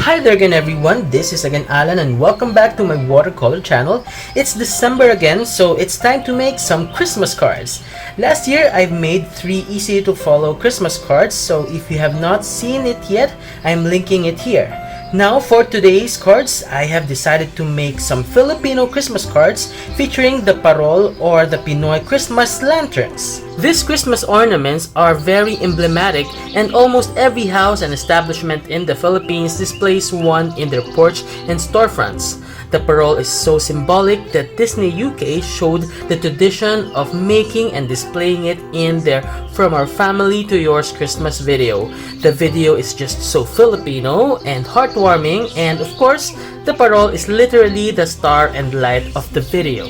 Hi there again everyone, this is again Alan and welcome back to my watercolor channel. It's December again, so it's time to make some Christmas cards. Last year I've made 3 easy to follow Christmas cards, so if you have not seen it yet, I'm linking it here. Now for today's cards, I have decided to make some Filipino Christmas cards featuring the Parol or the Pinoy Christmas lanterns. These Christmas ornaments are very emblematic and almost every house and establishment in the Philippines displays one in their porch and storefronts. The Parol is so symbolic that Disney UK showed the tradition of making and displaying it in their From Our Family to Yours Christmas video. The video is just so Filipino and heartwarming, and of course, the Parol is literally the star and light of the video.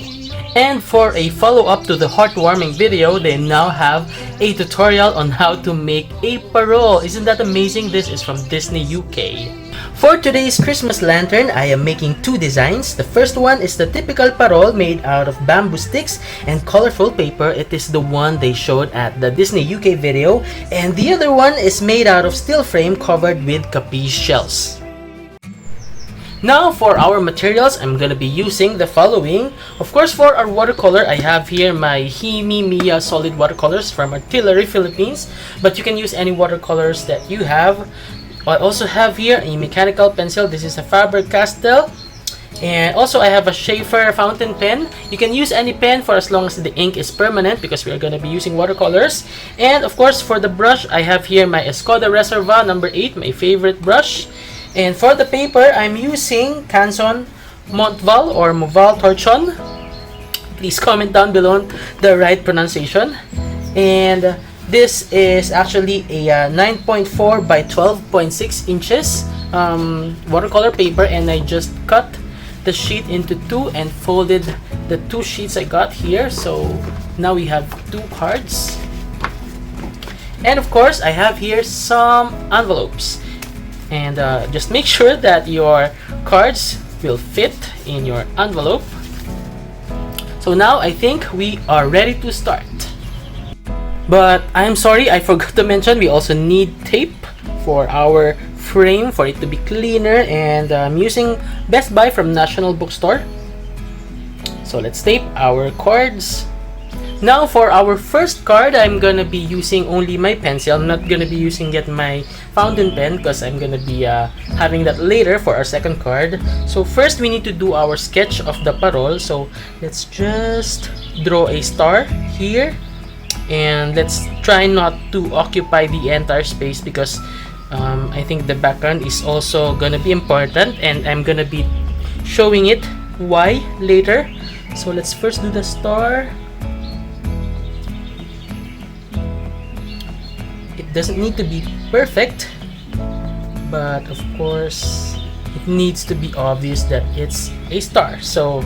And for a follow-up to the heartwarming video, they now have a tutorial on how to make a Parol. Isn't that amazing? This is from Disney UK. For today's Christmas lantern, I am making 2 designs. The first one is the typical Parol made out of bamboo sticks and colorful paper. It is the one they showed at the Disney UK video. And the other one is made out of steel frame covered with capiz shells. Now for our materials, I'm gonna be using the following. Of course, for our watercolor, I have here my Himi Miya solid watercolors from Artillery Philippines, but you can use any watercolors that you have. I also have here a mechanical pencil. This is a Faber-Castell. And also I have a Schaefer fountain pen. You can use any pen for as long as the ink is permanent because we are going to be using watercolors. And of course for the brush, I have here my Escoda Reserva number 8, my favorite brush. And for the paper, I'm using Canson Montval or Moval Torchon. Please comment down below the right pronunciation. And this is actually a 9.4 by 12.6 inches watercolor paper, and I just cut the sheet into 2 and folded the 2 sheets I got here. So now we have 2 cards. And of course, I have here some envelopes. And just make sure that your cards will fit in your envelope. So now I think we are ready to start. But I'm sorry, I forgot to mention we also need tape for our frame for it to be cleaner, and I'm using Best Buy from National Bookstore. So let's tape our cards. Now for our first card, I'm gonna be using only my pencil. I'm not gonna be using yet my fountain pen because I'm gonna be having that later for our second card. So first we need to do our sketch of the Parol. So let's just draw a star here. And let's try not to occupy the entire space because I think the background is also gonna be important, and I'm gonna be showing it why later. So let's first do the star. It doesn't need to be perfect, but of course it needs to be obvious that it's a star. So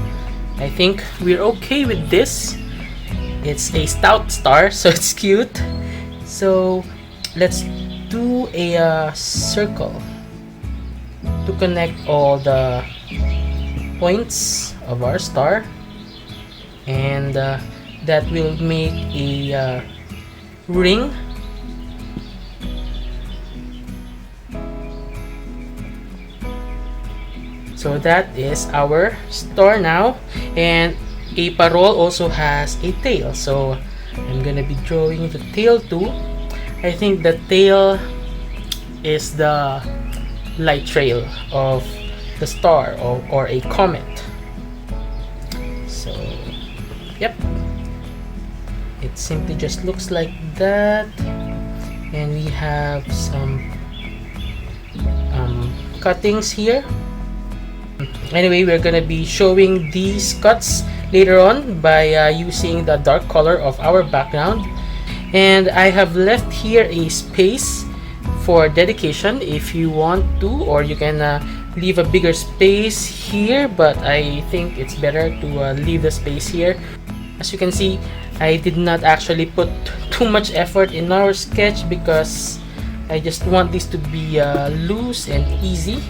I think we're okay with this. It's a stout star, so it's cute. So let's do a circle to connect all the points of our star, and that will make a ring. So that is our star now, and a Parol also has a tail, so I'm gonna be drawing the tail too. I think the tail is the light trail of the star or a comet. So yep, it simply just looks like that, and we have some cuttings here. Anyway, we're gonna be showing these cuts later on by using the dark color of our background. And I have left here a space for dedication if you want to, or you can leave a bigger space here, but I think it's better to leave the space here. As you can see, I did not actually put too much effort in our sketch because I just want this to be loose and easy.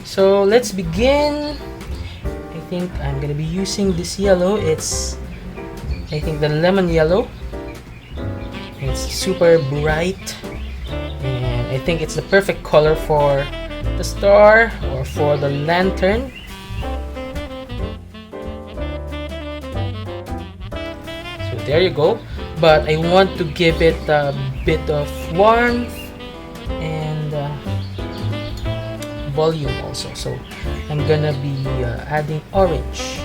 So let's begin. I think I'm gonna be using this yellow. It's, I think, the lemon yellow. It's super bright, and I think it's the perfect color for the the star or for the lantern. So there you go. But I want to give it a bit of warmth and volume also. So I'm gonna be adding orange.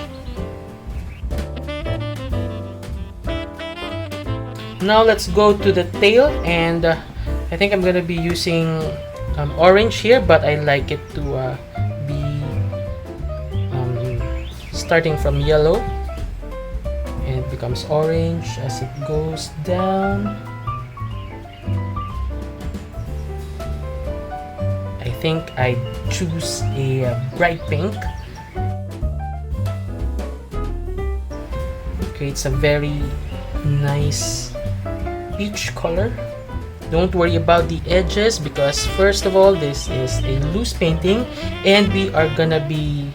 Now let's go to the tail, and I think I'm gonna be using orange here, but I like it to be starting from yellow, and it becomes orange as it goes down. I think I choose a bright pink. Creates a very nice peach color. Don't worry about the edges, because first of all, this is a loose painting and we are gonna be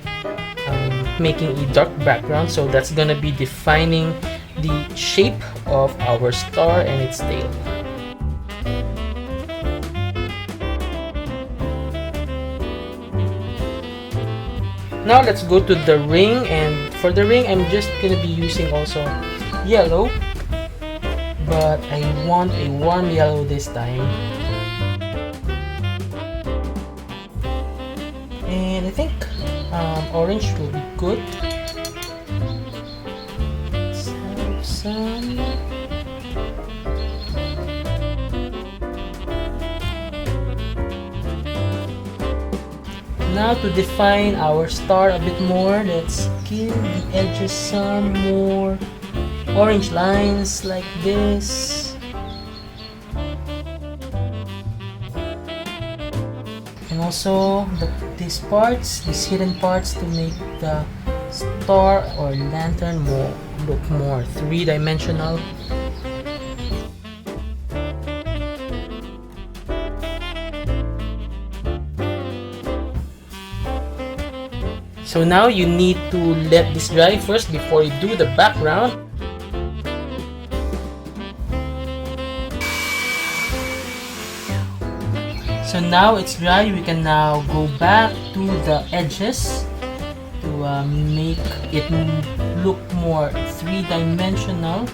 making a dark background, so that's gonna be defining the shape of our star and its tail. Now let's go to the ring, and for the ring I'm just gonna be using also yellow, but I want a warm yellow this time. And I think orange will be good. Let's have some. Now to define our star a bit more, let's give the edges some more orange lines like this. And also these parts, these hidden parts, to make the star or lantern look more three-dimensional. So now you need to let this dry first before you do the background. So now it's dry, we can now go back to the edges to make it look more three-dimensional.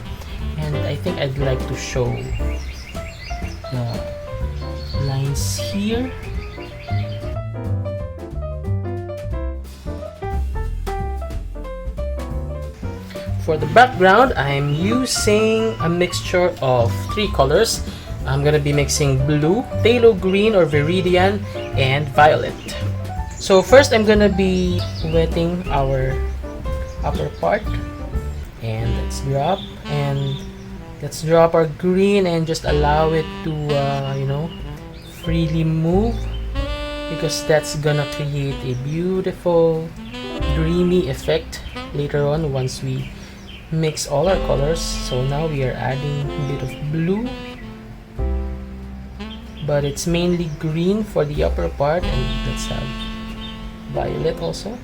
And I think I'd like to show the lines here. For the background, I'm using a mixture of three colors. I'm gonna be mixing blue, phthalo green or viridian, and violet. So first I'm gonna be wetting our upper part, and let's drop our green and just allow it to freely move, because that's gonna create a beautiful dreamy effect later on once we mix all our colors. So now we are adding a bit of blue, but it's mainly green for the upper part, and let's have violet also.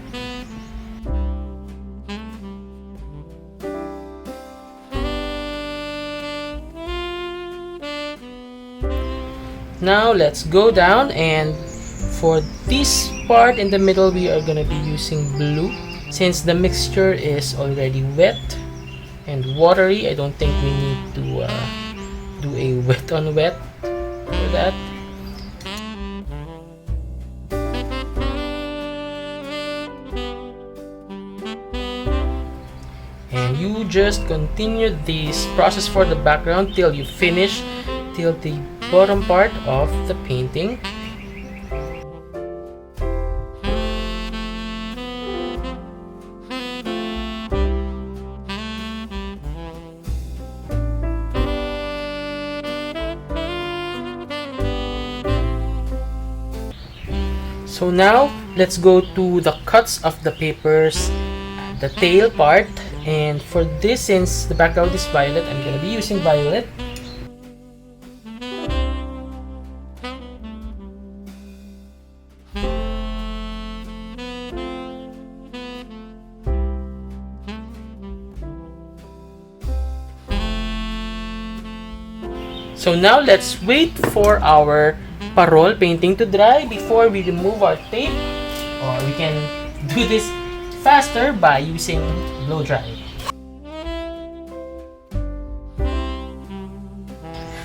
Now let's go down, and for this part in the middle we are gonna be using blue. Since the mixture is already wet and watery, I don't think we need to do a wet on wet for that. And you just continue this process for the background till you finish, till the bottom part of the painting. So now let's go to the cuts of the papers, the tail part, and for this, since the background is violet, I'm gonna be using violet. So now let's wait for our Parol painting to dry before we remove our tape, or we can do this faster by using blow dry.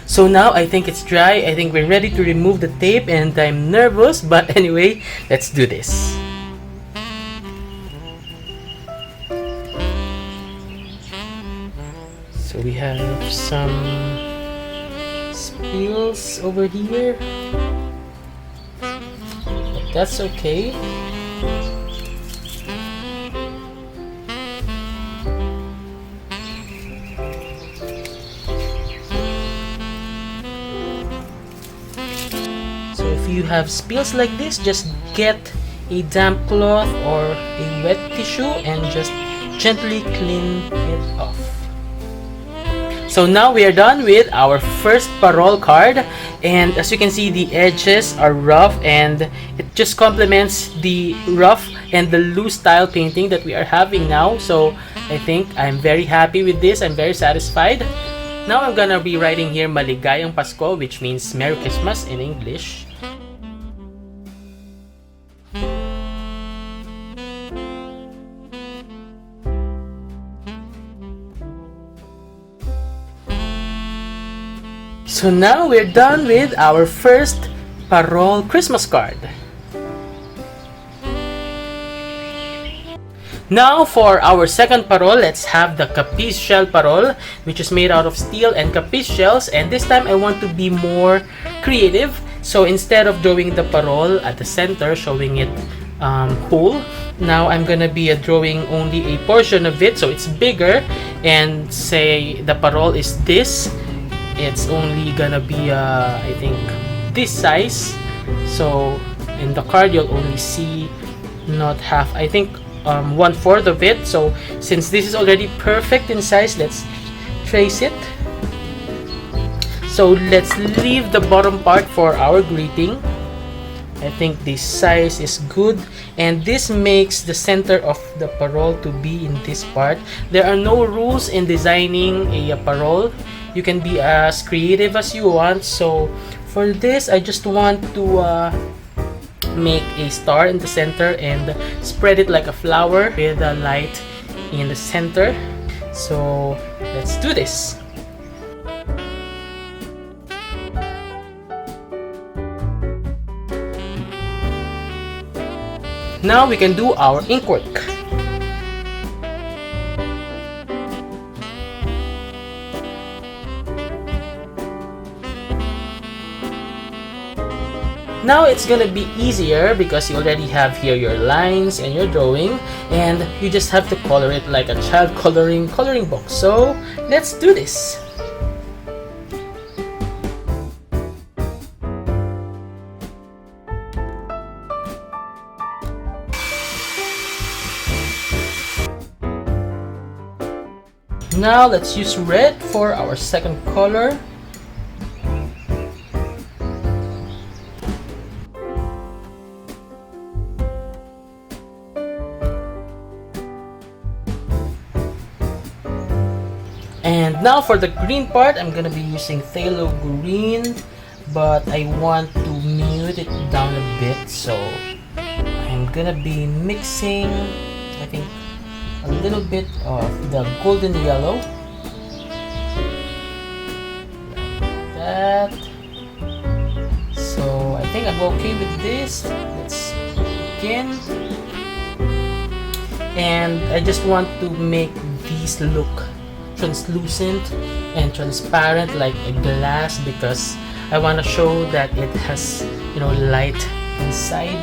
So now I think it's dry. I think we're ready to remove the tape, and I'm nervous, but anyway, let's do this. So we have some spills over here, but that's okay. So if you have spills like this, just get a damp cloth or a wet tissue and just gently clean it off. So now we are done with our first Parol card, and as you can see, the edges are rough and it just complements the rough and the loose style painting that we are having now. So I think I'm very happy with this. I'm very satisfied. Now I'm gonna be writing here Maligayang Pasko, which means Merry Christmas in English. So now we're done with our first Parol Christmas card. Now for our second parol, let's have the capiz shell parol, which is made out of steel and capiz shells, and this time I want to be more creative. So instead of drawing the parol at the center, showing it whole, now I'm gonna be drawing only a portion of it, so it's bigger, and say the parol is this. It's only gonna be I think this size. So in the card you'll only see not half, I think 1/4 of it. So since this is already perfect in size, let's trace it. So let's leave the bottom part for our greeting. I think this size is good, and this makes the center of the parol to be in this part. There are no rules in designing a parol. You can be as creative as you want. So for this, I just want to make a star in the center and spread it like a flower with a light in the center. So let's do this. Now we can do our ink work. Now it's gonna be easier because you already have here your lines and your drawing, and you just have to color it like a child coloring book. So let's do this. Now let's use red for our second color. And now for the green part, I'm gonna be using phthalo green, but I want to mute it down a bit, so I'm gonna be mixing, I think, a little bit of the golden yellow, like that. So I think I'm okay with this. Let's begin. And I just want to make these look translucent and transparent like a glass, because I want to show that it has, you know, light inside.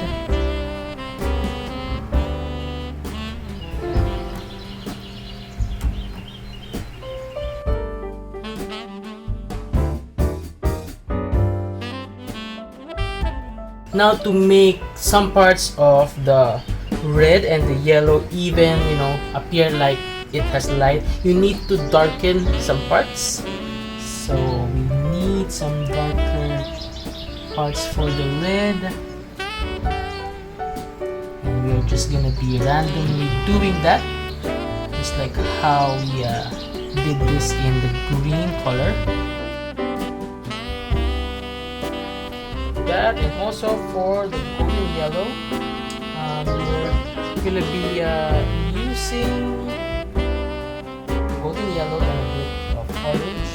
Now to make some parts of the red and the yellow even, you know, appear like it has light, you need to darken some parts. So we need some darker parts for the red, and we're just gonna be randomly doing that, just like how we did this in the green color. that. And also for the golden yellow, we're gonna be using golden yellow and a bit of orange.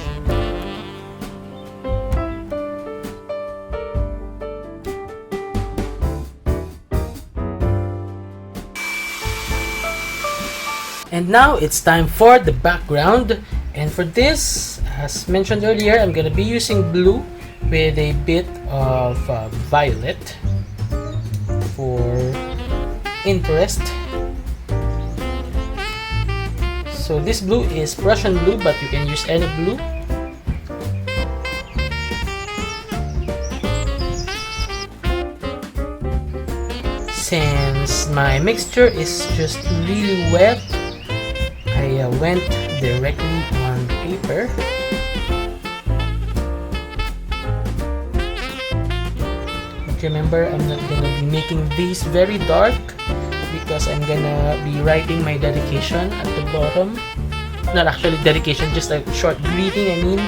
And now it's time for the background. And for this, as mentioned earlier, I'm gonna be using blue with a bit of violet for interest. So this blue is Prussian blue, but you can use any blue. Since my mixture is just really wet, I went directly on paper. But remember, I'm not gonna be making these very dark because I'm gonna be writing my dedication at the bottom. Not actually dedication, just a short greeting, I mean.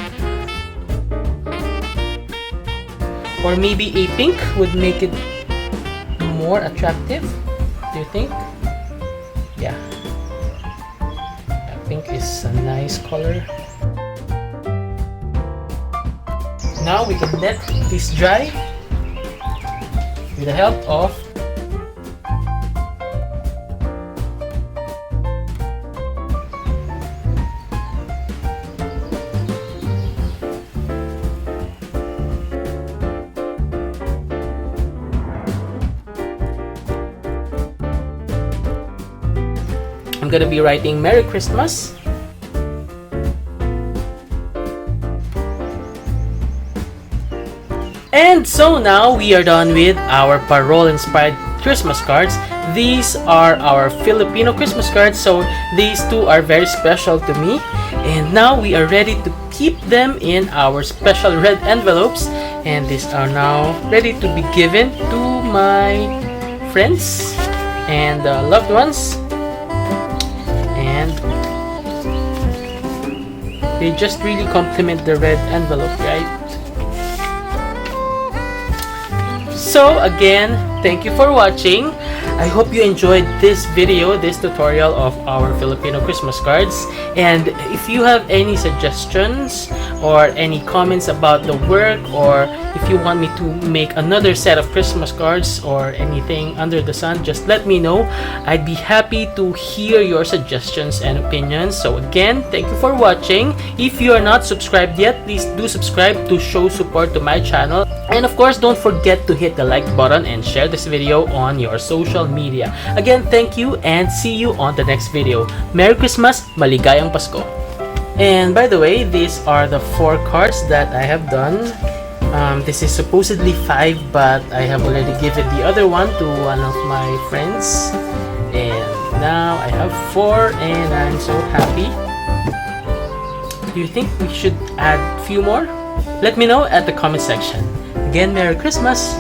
Or maybe a pink would make it more attractive, do you think? Yeah. Pink is a nice color. Now we can let this dry with the help of I'm gonna be writing Merry Christmas. And so now we are done with our Parol inspired Christmas cards. These are our Filipino Christmas cards, so these two are very special to me. And now we are ready to keep them in our special red envelopes, and these are now ready to be given to my friends and loved ones. And they just really complement the red envelope, right? So again, thank you for watching. I hope you enjoyed this video, this tutorial of our Filipino Christmas cards. And if you have any suggestions or any comments about the work, or if you want me to make another set of Christmas cards or anything under the sun, just let me know. I'd be happy to hear your suggestions and opinions. So again, thank you for watching. If you are not subscribed yet, please do subscribe to show support to my channel. And of course, don't forget to hit the like button and share this video on your social media. Again, thank you and see you on the next video. Merry Christmas! Maligayang Pasko! And by the way, these are the 4 cards that I have done. This is supposedly 5, but I have already given the other one to one of my friends. And now I have 4 and I'm so happy. Do you think we should add a few more? Let me know at the comment section. Again, Merry Christmas!